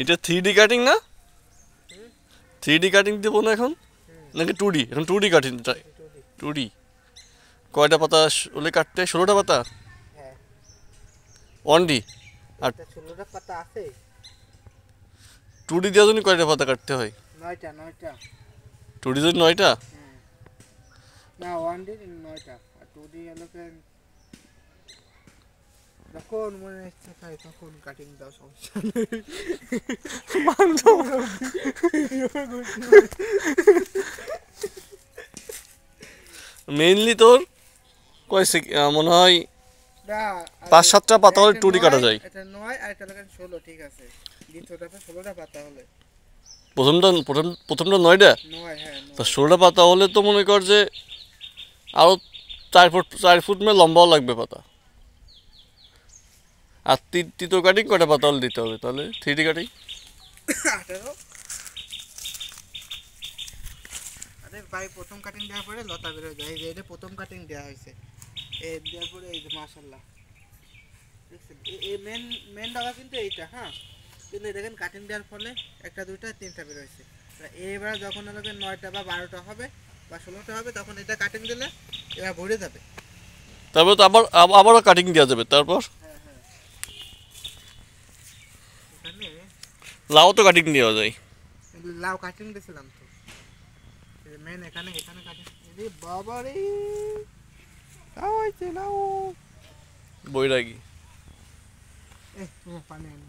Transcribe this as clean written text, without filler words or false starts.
এটা 3D cutting না? 3D cutting দেবো না এখন, নাকি 2D? এখন 2D কাটিং, 2D। কয়টা পাতা হলে কাটতে? 16টা পাতা হ্যাঁ 1D। আর 16টা পাতা আছে। 2D দেওয়ার জন্য কয়টা পাতা কাটতে হয়? 9টা 2D জন্য 9টা। না 1D 9টা আর 2D এলাকে যখন মনে ইচ্ছে খাই তখন কাটিং দাও, সমস্যা নেই। মেইনলি তোর মনে হয় না 5-7টা পাতা হলে 2D কাটা যায়। এটা 9 আর এটা লাগান 16, ঠিক আছে। দ্বিতীয়টা 16টা পাতা হলে প্রথমটা 9টা, 9, হ্যাঁ তা 9। 16টা পাতা হলে তো মনে কর যে আরও 4 ফুট লম্বাও লাগবে পাতা। আর তৃতীয় কাটিং কয়টা পাতা হলে দিতে হবে তাহলে 3D কাটিং? 18। আরে ভাই, প্রথম কাটিং দেওয়ার পরে লতা বের হয়ে যায়। এই যে এটা প্রথম কাটিং দেওয়া হয়েছে, এই দেওয়ার পরে এই যে মাশাআল্লাহ দেখছেন, এই মেন মেন ডাগা কিন্তু এইটা, হ্যাঁ। কিন্তু দেখেন কাটিং দেওয়ার ফলে একটা দুইটা তিনটা বের হয়েছে। এবার যখন আমাদের 9টা বা 12টা হবে বা 16টা হবে, তখন এটা কাটিং দিলে এবার ভরে যাবে। তারপর তো আবারও কাটিং দেওয়া যাবে তারপর। হ্যাঁ হ্যাঁ, এখানে লাউ তো কাটিং দেওয়া যায়। লাউ কাটিং দিয়েছিলাম তো, মেন এখানে এখানে কাটিং। আরে বাবা রে, লাউ হয়েছে লাউ। বৈরাগী। পানি আনি।